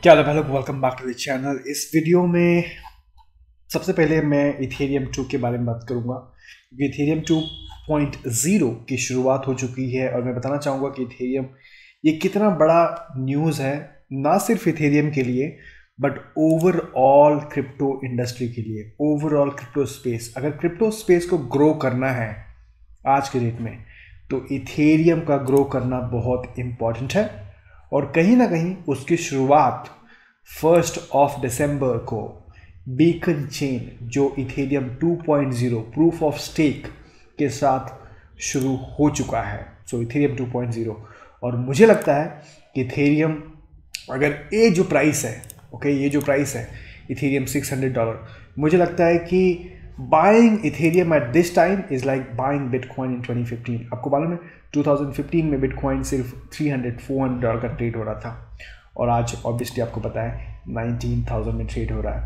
क्या हाल है लोग, welcome back to the channel. इस वीडियो में सबसे पहले मैं इथेरियम 2 के बारे में बात करूंगा क्योंकि इथेरियम 2.0 की शुरुआत हो चुकी है और मैं बताना चाहूँगा कि इथेरियम ये कितना बड़ा न्यूज़ है, ना सिर्फ इथेरियम के लिए बट ओवरऑल क्रिप्टो इंडस्ट्री के लिए, ओवरऑल क्रिप्टो स्पेस। अगर क्रिप्टो स्पेस को ग्रो करना है आज के डेट में तो इथेरियम का ग्रो करना बहुत इम्पॉर्टेंट है और कहीं ना कहीं उसकी शुरुआत 1 दिसंबर को बीकन चेन जो इथेरियम 2.0 प्रूफ ऑफ स्टेक के साथ शुरू हो चुका है। सो इथेरियम 2.0 और मुझे लगता है कि इथेरियम अगर ये जो प्राइस है ये जो प्राइस है इथेरियम $600, मुझे लगता है कि buying Ethereum at this time is like buying bitcoin in 2015। आपको मालूम है 2015 में बिटकॉइन सिर्फ $300-400 का ट्रेड हो रहा था और आज ऑब्वियसली आपको पता है 19,000 में ट्रेड हो रहा है।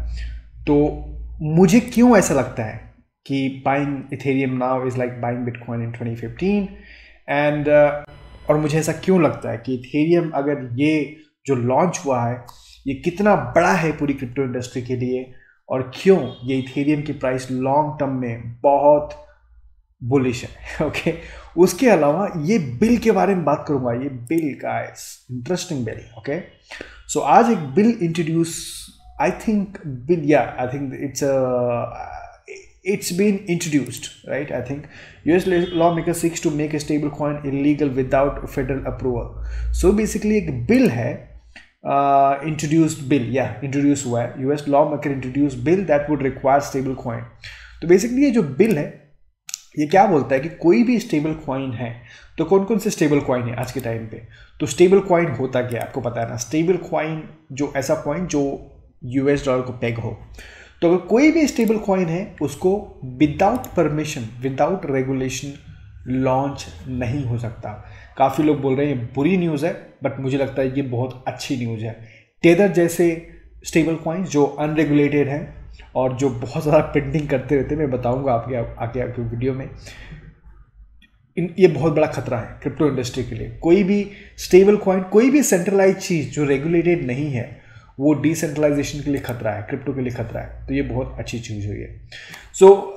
तो मुझे क्यों ऐसा लगता है कि buying Ethereum now is like buying bitcoin in 2015 and और मुझे ऐसा क्यों लगता है कि इथेरियम अगर ये जो लॉन्च हुआ है ये कितना बड़ा है पूरी क्रिप्टो इंडस्ट्री के लिए और क्यों ये इथेरियम की प्राइस लॉन्ग टर्म में बहुत बुलिश है। ओके, उसके अलावा ये बिल के बारे में बात करूंगा। ये bill guys, interesting bill. Okay, so आज एक bill introduce, I think it's been introduced, right? I think US lawmaker seeks to make a stable coin illegal without federal approval. So basically एक bill है, introduce हुआ है। US law maker introduce bill that would require stable coin. तो basically ये जो bill है ये क्या बोलता है कि कोई भी स्टेबल कॉइन है, तो कौन कौन से स्टेबल कॉइन है आज के टाइम पे। तो स्टेबल कॉइन होता क्या है आपको पता है ना। स्टेबल कॉइन जो ऐसा कॉइन जो यूएस डॉलर को पेग हो। तो अगर कोई भी स्टेबल कॉइन है उसको without permission, without regulation launch नहीं हो सकता। काफ़ी लोग बोल रहे हैं ये बुरी न्यूज़ है बट मुझे लगता है ये बहुत अच्छी न्यूज़ है। टेदर जैसे स्टेबल कॉइन्स जो अनरेगुलेटेड हैं और जो बहुत ज़्यादा प्रिंटिंग करते रहते हैं, मैं बताऊंगा आपके वीडियो में, ये बहुत बड़ा खतरा है क्रिप्टो इंडस्ट्री के लिए। कोई भी स्टेबल कॉइन, कोई भी सेंट्रलाइज चीज़ जो रेगुलेटेड नहीं है वो डिसेंट्रलाइजेशन के लिए खतरा है, क्रिप्टो के लिए खतरा है। तो ये बहुत अच्छी चीज़ हुई है। सो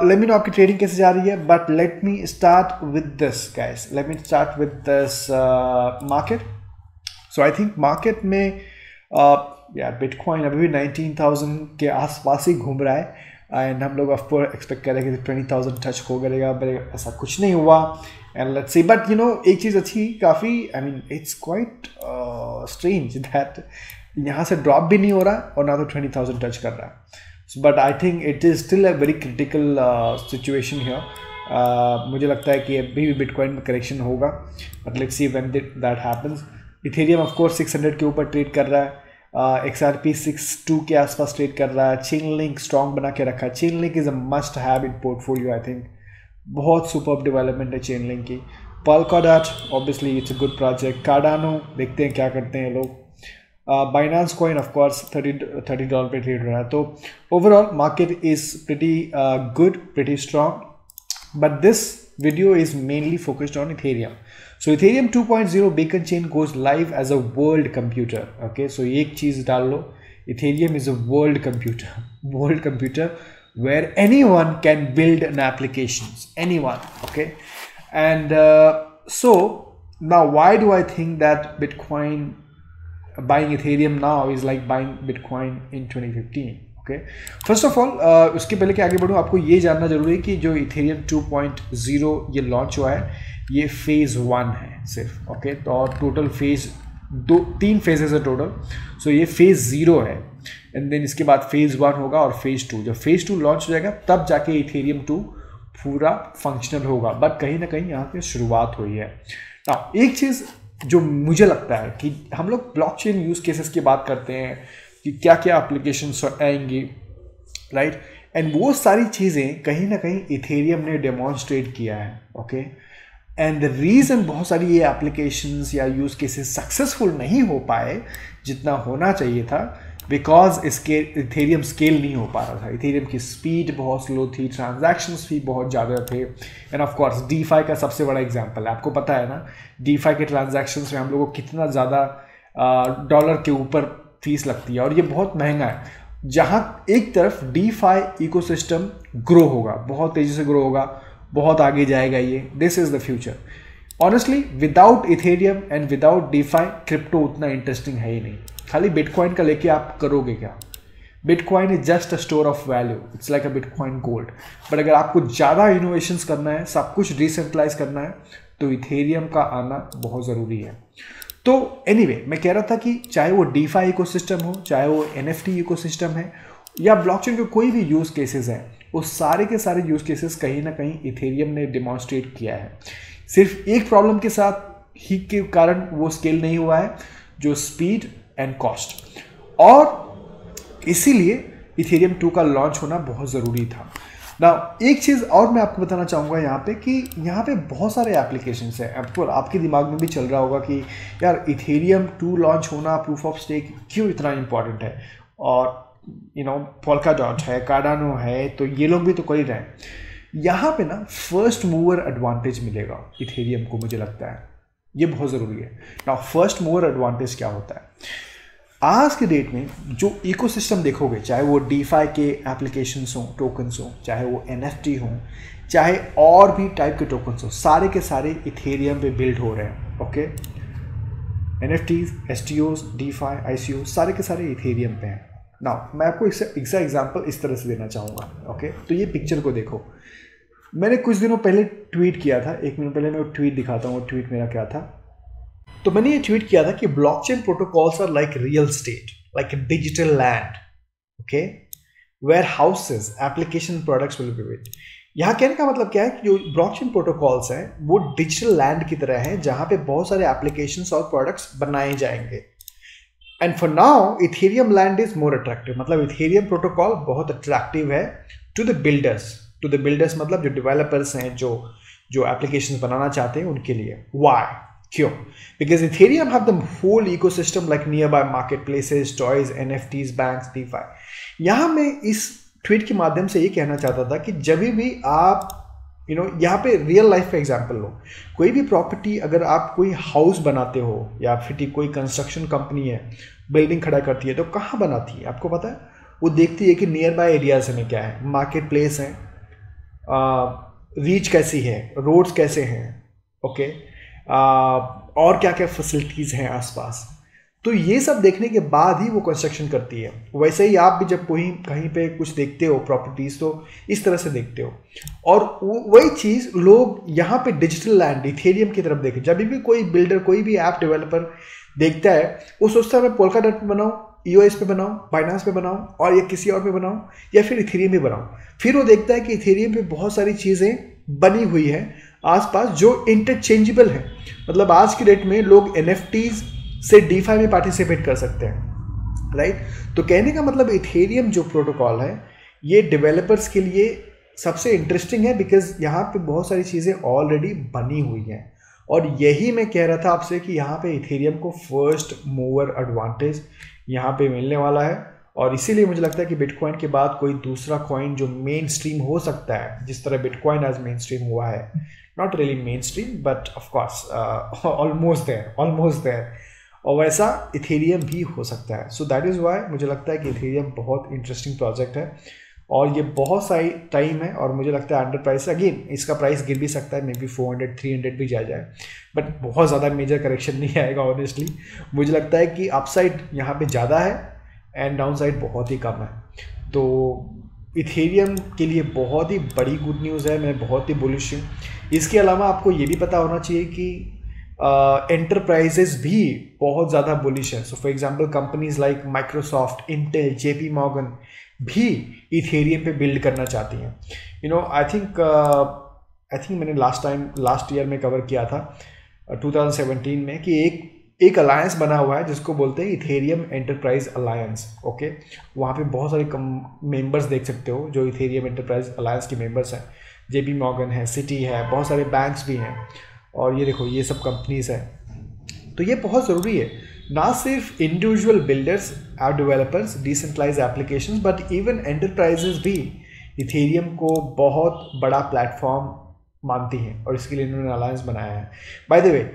लेट मी नो आपकी ट्रेडिंग कैसे जा रही है, but let me start with this guys. Let me start with this market. So I think market में यार बिटकॉइन अभी भी 19,000 के आसपास ही घूम रहा है एंड हम लोग ऑफकोर्स एक्सपेक्ट कर रहे हैं कि 20,000 टच हो करेगा, बट ऐसा कुछ नहीं हुआ। And let's see, but you know एक चीज़ अच्छी काफ़ी, I mean it's quite strange that यहाँ से ड्रॉप भी नहीं हो रहा और ना तो 20,000 टच कर रहा है। But I think it is still a very critical situation here. मुझे लगता है कि अभी भी बिटकॉइन में करेक्शन होगा, but let's see when that happens. Ethereum of course 600 के ऊपर ट्रेड कर रहा है, XRP 62 के आसपास ट्रेड कर रहा है। चेन लिंक स्ट्रॉन्ग बना के रखा है। Chain link is a must have in portfolio. I think बहुत सुपर्ब डेवलपमेंट है चेन लिंक की। Polkadot obviously it's a good project. Cardano देखते हैं क्या करते हैं लोग। बाइनांस कॉइन ऑफ कोर्स $30 पे ट्रेड हो रहा है। तो overall market is pretty good, pretty strong, but this video is mainly focused on Ethereum. So Ethereum 2.0 beacon chain goes live as a world computer. Okay, so एक चीज डाल लो, Ethereum is a world computer where anyone can build an applications, anyone. Okay, and so now why do I think that Bitcoin buying Ethereum now is like buying Bitcoin in 2015? First of all उसके पहले कि आगे बढ़ूँ आपको ये जानना जरूरी है कि जो इथेरियम 2.0 ये लॉन्च हुआ है ये फेज़ 1 है सिर्फ। ओके, तो और टोटल फेज़ 3 फेजेस है टोटल। सो ये फेज़ 0 है एंड देन इसके बाद फेज़ 1 होगा और फेज़ 2। जब फेज़ 2 लॉन्च हो जाएगा तब जाके इथेरियम 2 पूरा फंक्शनल होगा, बट कहीं ना कहीं यहाँ पे शुरुआत हुई है। नाउ एक चीज़ जो मुझे लगता है कि हम लोग ब्लॉकचेन यूज़ केसेस की बात करते हैं कि क्या क्या एप्लीकेशंस आएंगी, राइट, एंड वो सारी चीज़ें कहीं ना कहीं इथेरियम ने डेमॉन्स्ट्रेट किया है। ओके, एंड द रीज़न बहुत सारी ये एप्लीकेशंस या यूज़ केसेस सक्सेसफुल नहीं हो पाए जितना होना चाहिए था, बिकॉज इसके इथेरियम स्केल नहीं हो पा रहा था। इथेरियम की स्पीड बहुत स्लो थी, ट्रांजैक्शंस भी बहुत ज़्यादा थे, एंड ऑफ कोर्स DeFi का सबसे बड़ा एग्जांपल है, आपको पता है ना DeFi के ट्रांजैक्शंस में हम लोग को कितना ज़्यादा डॉलर के ऊपर फीस लगती है और ये बहुत महंगा है। जहाँ एक तरफ डीफाई इकोसिस्टम ग्रो होगा, बहुत तेज़ी से ग्रो होगा, बहुत आगे जाएगा ये, this is the future. Honestly without Ethereum and without DeFi crypto उतना इंटरेस्टिंग है ही नहीं। खाली बिटकॉइन का लेके आप करोगे क्या? Bitcoin is just a store of value, it's like a bitcoin gold. But अगर आपको ज़्यादा इनोवेशंस करना है, सब कुछ डिसेंट्रलाइज करना है, तो इथेरियम का आना बहुत ज़रूरी है। तो एनीवे, मैं कह रहा था कि चाहे वो डीफाई इकोसिस्टम हो, चाहे वो एनएफटी इकोसिस्टम है, या ब्लॉकचेन के कोई भी यूज़ केसेस हैं, वो सारे के सारे यूज़ केसेस कहीं ना कहीं इथेरियम ने डिमॉन्स्ट्रेट किया है। सिर्फ एक प्रॉब्लम के साथ ही के कारण वो स्केल नहीं हुआ है, जो स्पीड एंड कॉस्ट, और इसीलिए इथेरियम 2 का लॉन्च होना बहुत ज़रूरी था ना। एक चीज़ और मैं आपको बताना चाहूँगा यहाँ पे कि यहाँ पे बहुत सारे एप्लीकेशंस हैं। अब आपके दिमाग में भी चल रहा होगा कि यार इथेरियम 2 लॉन्च होना, प्रूफ ऑफ स्टेक क्यों इतना इंपॉर्टेंट है, और पोल्काडॉट है, कार्डानो है, तो ये लोग भी तो कर ही रहे हैं। यहाँ पे ना फर्स्ट मूवर एडवांटेज मिलेगा इथेरियम को, मुझे लगता है ये बहुत ज़रूरी है ना। फर्स्ट मूवर एडवांटेज क्या होता है? आज के डेट में जो इकोसिस्टम देखोगे, चाहे वो डीफाई के एप्लीकेशंस हों, टोकन्स हों, चाहे वो एनएफटी हों, चाहे और भी टाइप के टोकन्स हों, सारे के सारे इथेरियम पे बिल्ड हो रहे हैं। ओके, एनएफटीज, एसटीओज, डीफाई, आईसीओ, सारे के सारे इथेरियम पे हैं। नाउ मैं आपको इसका एग्जांपल इस तरह से देना चाहूँगा। ओके, तो ये पिक्चर को देखो। मैंने कुछ दिनों पहले ट्वीट किया था, 1 मिनट पहले मैं वो ट्वीट दिखाता हूँ। वो ट्वीट मेरा क्या था? तो मैंने ये ट्वीट किया था कि blockchain protocols are like real estate, like a digital land, okay, where houses, application products will be built. यहाँ कहने का मतलब क्या है कि जो ब्लॉकचेन प्रोटोकॉल्स हैं वो डिजिटल लैंड की तरह है, जहाँ पे बहुत सारे एप्लीकेशंस और प्रोडक्ट्स बनाए जाएंगे। And for now Ethereum land is more attractive, मतलब इथेरियम प्रोटोकॉल बहुत अट्रैक्टिव है टू द बिल्डर्स, मतलब जो डेवलपर्स हैं, जो एप्लीकेशंस बनाना चाहते हैं उनके लिए। वाई? क्यों? Because Ethereum have the whole ecosystem like near by marketplaces, toys, NFTs, banks, DeFi. यहाँ मैं इस ट्वीट के माध्यम से ये कहना चाहता था कि जब भी आप यहाँ पे रियल लाइफ का एग्जांपल लो, कोई भी प्रॉपर्टी, अगर आप कोई हाउस बनाते हो या फिर कोई कंस्ट्रक्शन कंपनी है, बिल्डिंग खड़ा करती है, तो कहाँ बनाती है आपको पता है? वो देखती है कि नियर बाय एरियाज में क्या है, मार्केट प्लेस है, रीच कैसी है, रोड्स कैसे हैं, ओके, और क्या क्या फैसिलिटीज़ हैं आसपास। तो ये सब देखने के बाद ही वो कंस्ट्रक्शन करती है। वैसे ही आप भी जब कहीं पे कुछ देखते हो प्रॉपर्टीज़, तो इस तरह से देखते हो। और वही चीज़ लोग यहाँ पे डिजिटल लैंड, इथेरियम की तरफ देखें। जब भी कोई बिल्डर, कोई भी ऐप डेवलपर देखता है, वो सोचता है मैं पोल्काडॉट पे बनाऊँ, EOS पे बनाऊँ, बाइनेंस पे बनाऊँ, और या किसी और पे बनाऊँ, या फिर इथेरियम पे बनाऊँ। फिर वो देखता है कि इथेरियम पे बहुत सारी चीज़ें बनी हुई है आसपास जो इंटरचेंजेबल है। मतलब आज की डेट में लोग एनएफटीज से डीफाई में पार्टिसिपेट कर सकते हैं, राइट? तो कहने का मतलब इथेरियम जो प्रोटोकॉल है, ये डेवलपर्स के लिए सबसे इंटरेस्टिंग है, बिकॉज यहाँ पे बहुत सारी चीज़ें ऑलरेडी बनी हुई हैं। और यही मैं कह रहा था आपसे कि यहाँ पे इथेरियम को फर्स्ट मूवर एडवांटेज यहाँ पे मिलने वाला है। और इसीलिए मुझे लगता है कि बिटकॉइन के बाद कोई दूसरा कॉइन जो मेन स्ट्रीम हो सकता है, जिस तरह बिटकॉइन आज मेन स्ट्रीम हुआ है, not really mainstream but of course almost there, और वैसा इथेरियम भी हो सकता है। सो दैट इज़ वाई मुझे लगता है कि इथेरियम बहुत इंटरेस्टिंग प्रोजेक्ट है, और ये बहुत सारी टाइम है, और मुझे लगता है अंडर प्राइस। अगेन इसका प्राइस गिर भी सकता है, मे बी 400-300 भी जा जाए, बट बहुत ज़्यादा मेजर करेक्शन नहीं आएगा। ऑनेस्टली मुझे लगता है कि अपसाइड यहाँ पे ज़्यादा है एंड डाउन साइड बहुत ही कम है। तो इथेरियम के लिए बहुत ही बड़ी गुड न्यूज़ है, मैं बहुत ही बुलिश हूँ। इसके अलावा आपको ये भी पता होना चाहिए कि एंटरप्राइजेस भी बहुत ज़्यादा बुलिश है। So for example companies like Microsoft, Intel, JP Morgan भी इथेरियम पे बिल्ड करना चाहती हैं। आई थिंक मैंने लास्ट ईयर में कवर किया था 2017 में कि एक अलायंस बना हुआ है जिसको बोलते हैं इथेरियम एंटरप्राइज अलायंस। ओके, वहाँ पे बहुत सारे मेंबर्स देख सकते हो जो इथेरियम एंटरप्राइज अलायंस के मेंबर्स हैं। JP मॉर्गन है, सिटी है, बहुत सारे बैंक्स भी हैं, और ये देखो ये सब कंपनीज हैं। तो ये बहुत ज़रूरी है, ना सिर्फ individual builders, app developers, decentralize applications, but even enterprises भी इथेरियम को बहुत बड़ा प्लेटफॉर्म मानती हैं, और इसके लिए इन्होंने अलायंस बनाया है। बाय द वे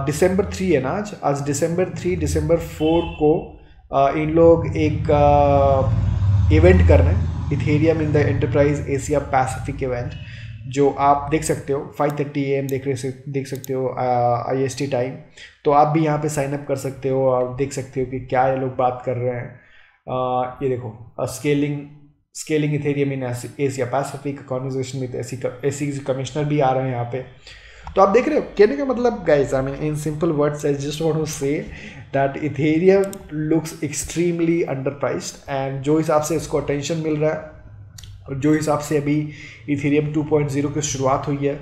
December 3 है ना आज December 3, December 4 को इन लोग एक इवेंट कर रहे हैं, Ethereum in the enterprise Asia Pacific event, जो आप देख सकते हो 5:30 AM देख सकते हो IST टाइम। तो आप भी यहाँ पे साइन अप कर सकते हो और देख सकते हो कि क्या ये लोग बात कर रहे हैं। ये देखो, scaling Ethereum in Asia Pacific, conversation with AC commissioner भी आ रहे हैं यहाँ पे। तो आप देख रहे हो, कहने का मतलब guys, I mean in simple words I just want to say that Ethereum looks extremely underpriced, and जो हिसाब से इसको अटेंशन मिल रहा है और जो हिसाब से अभी इथेरियम 2.0 की शुरुआत हुई है,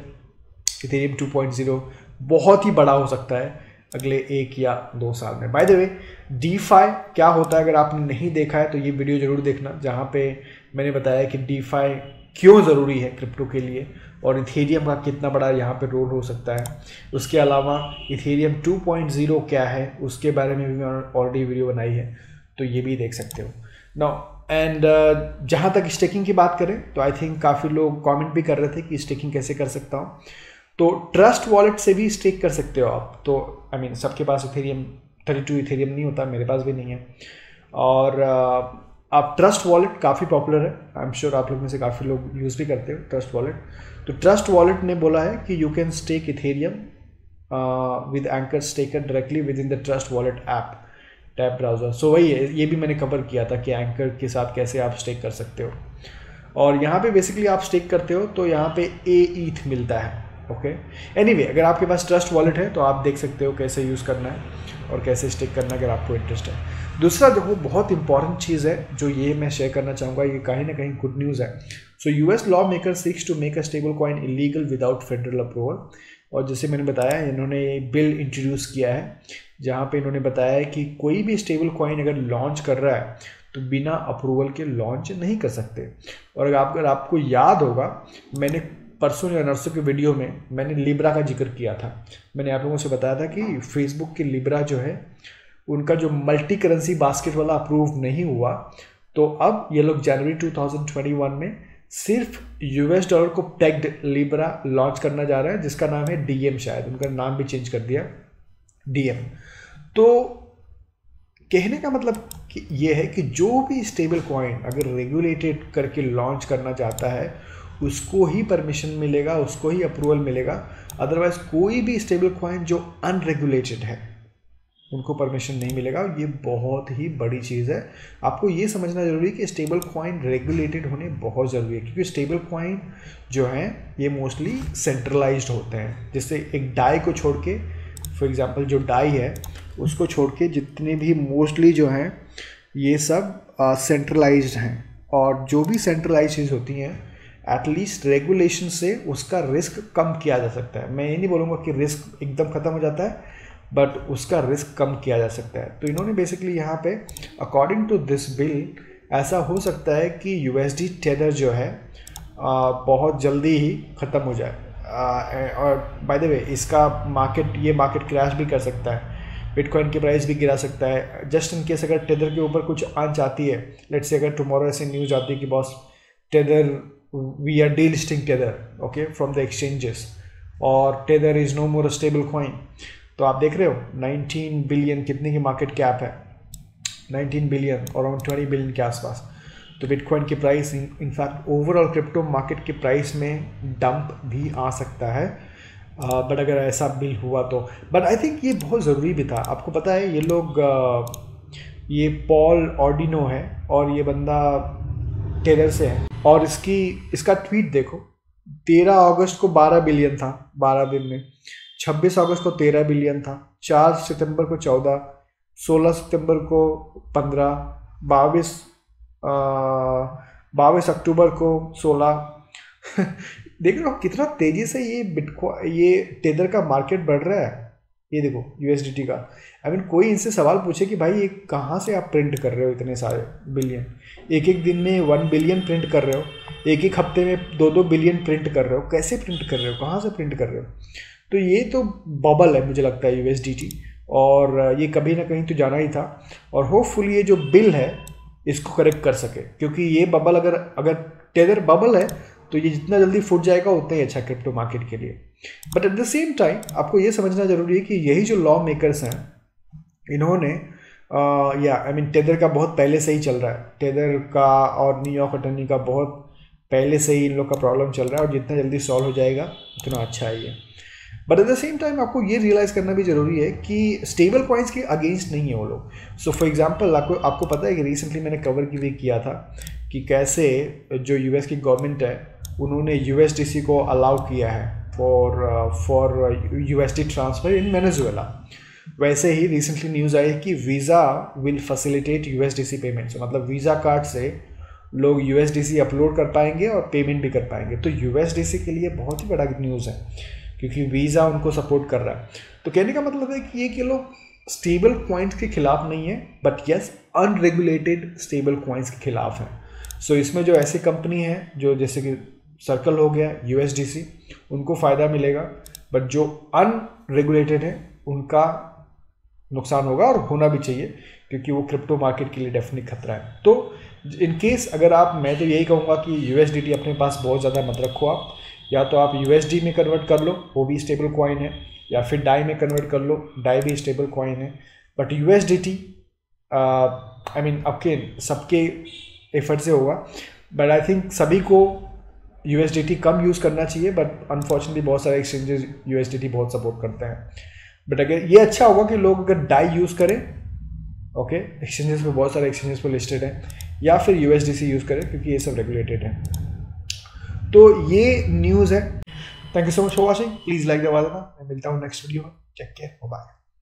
इथेरियम 2.0 बहुत ही बड़ा हो सकता है अगले 1 या 2 साल में। बाय द वे, डीफाई क्या होता है अगर आपने नहीं देखा है तो ये वीडियो ज़रूर देखना, जहाँ पे मैंने बताया कि डीफाई क्यों ज़रूरी है क्रिप्टो के लिए और इथेरियम का कितना बड़ा यहाँ पे रोल हो सकता है। उसके अलावा इथेरियम 2.0 क्या है उसके बारे में भी मैंने ऑलरेडी वीडियो बनाई है, तो ये भी देख सकते हो। नाउ एंड जहाँ तक स्टेकिंग की बात करें तो आई थिंक काफ़ी लोग कमेंट भी कर रहे थे कि स्टेकिंग कैसे कर सकता हूँ। तो ट्रस्ट वॉलेट से भी स्टेक कर सकते हो आप। तो आई मीन सबके पास इथेरियम 32 इथेरियम नहीं होता, मेरे पास भी नहीं है। और आप ट्रस्ट वॉलेट काफ़ी पॉपुलर है, आई एम श्योर आप लोग में से काफ़ी लोग यूज़ भी करते हो ट्रस्ट वॉलेट। तो ट्रस्ट वॉलेट ने बोला है कि you can stake Ethereum with Ankr staker directly within the trust wallet app tab browser. So वही है, ये भी मैंने कवर किया था कि एंकर के साथ कैसे आप स्टेक कर सकते हो। और यहाँ पे बेसिकली आप स्टेक करते हो तो यहाँ पे ETH मिलता है। ओके, एनीवे, अगर आपके पास ट्रस्ट वॉलेट है तो आप देख सकते हो कैसे यूज़ करना है और कैसे स्टेक करना है अगर आपको इंटरेस्ट है। दूसरा जो बहुत इंपॉर्टेंट चीज़ है जो ये मैं शेयर करना चाहूँगा, ये कहीं ना कहीं गुड न्यूज़ है। So US lawmaker seeks to make a stablecoin illegal without federal approval. और जैसे मैंने बताया, इन्होंने ये बिल इंट्रोड्यूस किया है जहाँ पे इन्होंने बताया है कि कोई भी स्टेबल कॉइन अगर लॉन्च कर रहा है तो बिना अप्रूवल के लॉन्च नहीं कर सकते। और अगर आपको याद होगा, मैंने परसों या नरसों के वीडियो में मैंने लिब्रा का जिक्र किया था। मैंने आप लोगों से बताया था कि फेसबुक की लिब्रा जो है उनका जो मल्टी करेंसी बास्केट वाला अप्रूव नहीं हुआ, तो अब ये लोग जनवरी 2021 में सिर्फ $, को पेग्ड लिब्रा लॉन्च करना जा रहा है, जिसका नाम है DM, शायद उनका नाम भी चेंज कर दिया DM। तो कहने का मतलब कि ये है कि जो भी स्टेबल कॉइन अगर रेगुलेटेड करके लॉन्च करना चाहता है उसको ही परमिशन मिलेगा, उसको ही अप्रूवल मिलेगा। अदरवाइज कोई भी स्टेबल कॉइन जो अनरेगुलेटेड है उनको परमिशन नहीं मिलेगा। ये बहुत ही बड़ी चीज़ है, आपको ये समझना जरूरी है कि स्टेबल कॉइन रेगुलेटेड होने बहुत ज़रूरी है, क्योंकि स्टेबल कॉइन जो हैं ये मोस्टली सेंट्रलाइज्ड होते हैं। जैसे एक डाई को छोड़ के, फॉर एग्जांपल जो डाई है उसको छोड़ के जितने भी मोस्टली जो हैं ये सब सेंट्रलाइज्ड हैं। और जो भी सेंट्रलाइज चीज़ होती हैं एटलीस्ट रेगुलेशन से उसका रिस्क कम किया जा सकता है। मैं ये नहीं बोलूँगा कि रिस्क एकदम ख़त्म हो जाता है, बट उसका रिस्क कम किया जा सकता है। तो इन्होंने बेसिकली यहाँ पे अकॉर्डिंग टू दिस बिल ऐसा हो सकता है कि USD टेदर जो है बहुत जल्दी ही ख़त्म हो जाए। और बाय द वे इसका ये मार्केट क्रैश भी कर सकता है, बिटकॉइन की प्राइस भी गिरा सकता है। जस्ट इन केस अगर टेदर के ऊपर कुछ आंच आती है, लेट्स से अगर टुमारो ऐसे न्यूज़ आती है कि boss Tether we are delisting Tether okay from the exchanges और Tether is no more stable coin, तो आप देख रहे हो 19 बिलियन कितने की मार्केट कैप है, 19 बिलियन अराउंड 20 बिलियन के आसपास। तो बिटकॉइन की price in fact overall crypto market की प्राइस में डंप भी आ सकता है। बट अगर ऐसा बिल हुआ तो, बट आई थिंक ये बहुत ज़रूरी भी था। आपको पता है ये लोग ये पॉल ऑर्डिनो है और ये बंदा टेलर से है, और इसका ट्वीट देखो, 13 अगस्त को 12 बिलियन था 12 दिन में, 26 अगस्त को 13 बिलियन था, 4 सितंबर को 14, 16 सितंबर को 15, 22 अक्टूबर को 16 देख रहे हो कितना तेज़ी से ये टेदर का मार्केट बढ़ रहा है। ये देखो USDT का, आई मीन कोई इनसे सवाल पूछे कि भाई ये कहाँ से आप प्रिंट कर रहे हो इतने सारे बिलियन, एक दिन में 1 बिलियन प्रिंट कर रहे हो, एक हफ्ते में 2-2 बिलियन प्रिंट कर रहे हो, कैसे प्रिंट कर रहे हो, कहाँ से प्रिंट कर रहे हो। तो ये तो बबल है मुझे लगता है USDT, और ये कभी ना कहीं तो जाना ही था। और होपफुली ये जो बिल है इसको करेक्ट कर सके, क्योंकि ये बबल अगर टेदर बबल है तो ये जितना जल्दी फूट जाएगा उतना ही अच्छा क्रिप्टो मार्केट के लिए। But at the same time आपको ये समझना जरूरी है कि यही जो लॉ मेकर्स हैं इन्होंने या आई मीन टेदर का बहुत पहले से ही चल रहा है, टेदर का और न्यूयॉर्क अटर्नी का बहुत पहले से ही इन लोग का प्रॉब्लम चल रहा है, और जितना जल्दी सॉल्व हो जाएगा उतना अच्छा है ये। But at the same time आपको ये रियलाइज़ करना भी ज़रूरी है कि स्टेबल कॉइन्स के अगेंस्ट नहीं है वो लोग। सो फॉर एग्जांपल आपको पता है कि रिसेंटली मैंने कवर किया था कि कैसे जो यूएस की गवर्नमेंट है उन्होंने यूएसडीसी को अलाउ किया है for USD transfer in Venezuela. वैसे ही रिसेंटली न्यूज़ आई कि visa will facilitate USDC payments, मतलब वीज़ा कार्ड से लोग यूएसडीसी अपलोड कर पाएंगे और पेमेंट भी कर पाएंगे। तो यूएसडीसी के लिए बहुत ही बड़ा न्यूज़ है क्योंकि वीज़ा उनको सपोर्ट कर रहा है। तो कहने का मतलब है कि ये कि लोग स्टेबल कॉइन्स के खिलाफ नहीं है, but yes unregulated stable coins के खिलाफ है। सो इसमें जो ऐसी कंपनी है जो जैसे कि सर्कल हो गया, यूएसडीसी, उनको फ़ायदा मिलेगा, बट जो अनरेगुलेटेड है उनका नुकसान होगा, और होना भी चाहिए क्योंकि वो क्रिप्टो मार्केट के लिए डेफिनेट खतरा है। तो इन केस अगर मैं तो यही कहूँगा कि यूएसडीटी अपने पास बहुत ज़्यादा मत रखो आप, या तो आप यूएसडी में कन्वर्ट कर लो, वो भी स्टेबल कॉइन है, या फिर डाई में कन्वर्ट कर लो, डाई भी स्टेबल कॉइन है। बट यूएसडीटी आई मीन आपके सबके एफर्ट से होगा, बट आई थिंक सभी को यूएसडीटी कम यूज़ करना चाहिए। बट अनफॉर्चुनेटली बहुत सारे एक्सचेंजेस यूएसडीटी बहुत सपोर्ट करते हैं। बट अगर ये अच्छा होगा कि लोग अगर डाई यूज़ करें, ओके, एक्सचेंजेस पे बहुत सारे एक्सचेंजेस पे लिस्टेड है, या फिर यूएसडीसी यूज़ करें क्योंकि ये सब रेगुलेटेड है। तो ये न्यूज़ है। Thank you so much for watching, please like दबा देना। मैं मिलता हूँ नेक्स्ट वीडियो में। Take care, bye.